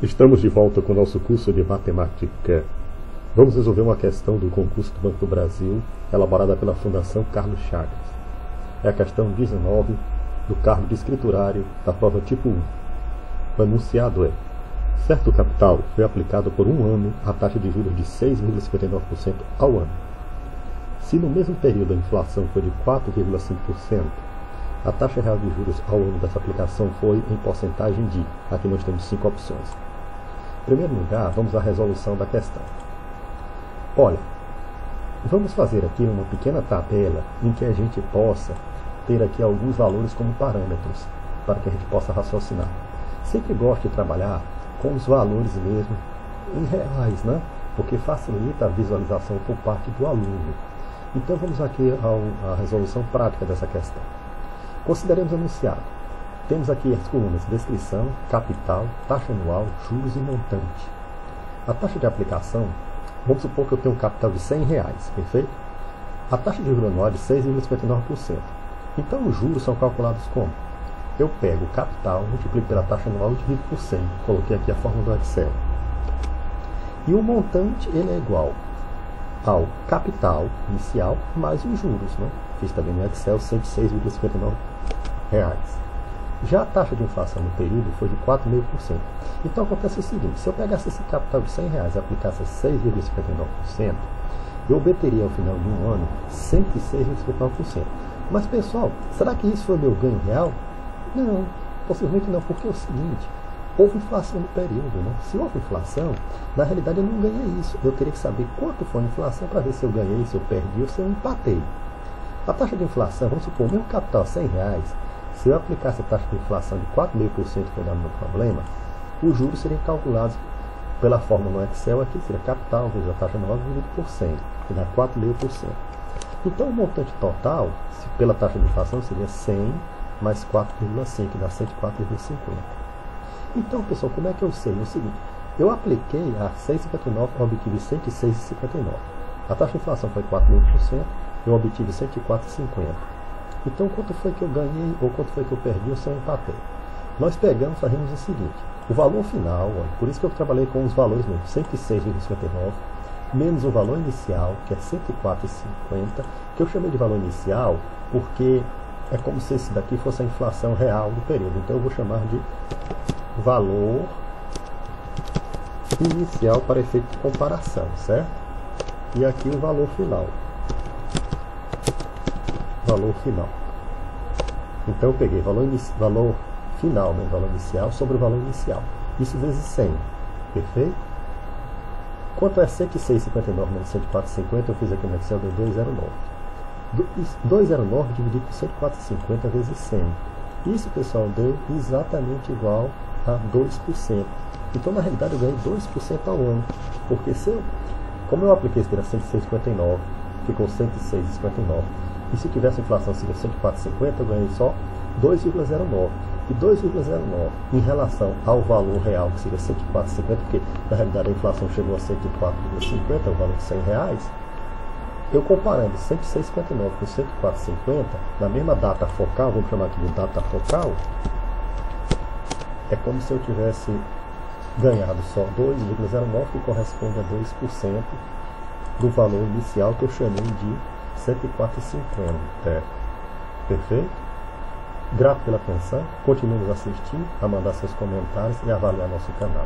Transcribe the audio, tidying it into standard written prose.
Estamos de volta com o nosso curso de matemática. Vamos resolver uma questão do concurso do Banco do Brasil, elaborada pela Fundação Carlos Chagas. É a questão 19 do cargo de escriturário da prova tipo 1. O enunciado é: certo capital foi aplicado por um ano a taxa de juros de 6,59% ao ano. Se no mesmo período a inflação foi de 4,5%, a taxa real de juros ao ano dessa aplicação foi em porcentagem de... Aqui nós temos 5 opções. Em primeiro lugar, vamos à resolução da questão. Olha, vamos fazer aqui uma pequena tabela em que a gente possa ter aqui alguns valores como parâmetros, para que a gente possa raciocinar. Sempre gosto de trabalhar com os valores mesmo em reais, né? Porque facilita a visualização por parte do aluno. Então vamos aqui à resolução prática dessa questão. Consideremos o enunciado. Temos aqui as colunas descrição, capital, taxa anual, juros e montante. A taxa de aplicação, vamos supor que eu tenho um capital de R$100, perfeito? A taxa de juros anual é de 6,59%. Então os juros são calculados como? Eu pego o capital, multiplico pela taxa anual e divido por 100. Coloquei aqui a fórmula do Excel. E o montante ele é igual ao capital inicial mais os juros, né? Fiz também no Excel, R$106,59. Já a taxa de inflação no período foi de 4,5%. Então acontece o seguinte: se eu pegasse esse capital de R$100 e aplicasse 6,59%, eu obteria ao final de um ano 106,59%. Mas pessoal, será que isso foi meu ganho real? Não, possivelmente não, porque é o seguinte: houve inflação no período, né? Se houve inflação, na realidade eu não ganhei isso. Eu teria que saber quanto foi a inflação para ver se eu ganhei, se eu perdi ou se eu empatei. A taxa de inflação, vamos supor, o mesmo capital R$100, se eu aplicasse a taxa de inflação de 4,5% que eu dava no problema, os juros seriam calculados pela fórmula no Excel aqui, seria capital vezes a taxa anual dividido por 100, que dá 4,5%. Então o montante total, pela taxa de inflação, seria 100 mais 4,5, que dá 104,50. Então, pessoal, como é que eu sei? É o seguinte: eu apliquei a 6,59, obtive 106,59. A taxa de inflação foi 4,5%, eu obtive 104,50. Então, quanto foi que eu ganhei, ou quanto foi que eu perdi, ou se eu empatei? Nós pegamos, fazemos o seguinte: o valor final, olha, por isso que eu trabalhei com os valores mesmo, 106,59, menos o valor inicial, que é 104,50, que eu chamei de valor inicial porque é como se esse daqui fosse a inflação real do período. Então eu vou chamar de valor inicial para efeito de comparação, certo? E aqui o valor final. Valor final. Então eu peguei valor final, né, valor inicial, sobre o valor inicial. Isso vezes 100, perfeito? Quanto é 106,59 menos 104,50, eu fiz aqui no Excel, deu 209. 209 dividido por 104,50 vezes 100. Isso, pessoal, deu exatamente igual a 2%. Então, na realidade, eu ganhei 2% ao ano. Porque como eu apliquei esse era 106,59, ficou 106,59. E se tivesse inflação seria 104,50, eu ganhei só 2,09. E 2,09 em relação ao valor real, que seria 104,50, porque na realidade a inflação chegou a 104,50, o valor de R$100, eu comparando 106,59 com 104,50, na mesma data focal, vamos chamar aqui de data focal, é como se eu tivesse ganhado só 2,09, que corresponde a 2% do valor inicial que eu chamei de 104,50. Perfeito? Grato pela atenção, continue nos assistindo, a mandar seus comentários e avaliar nosso canal.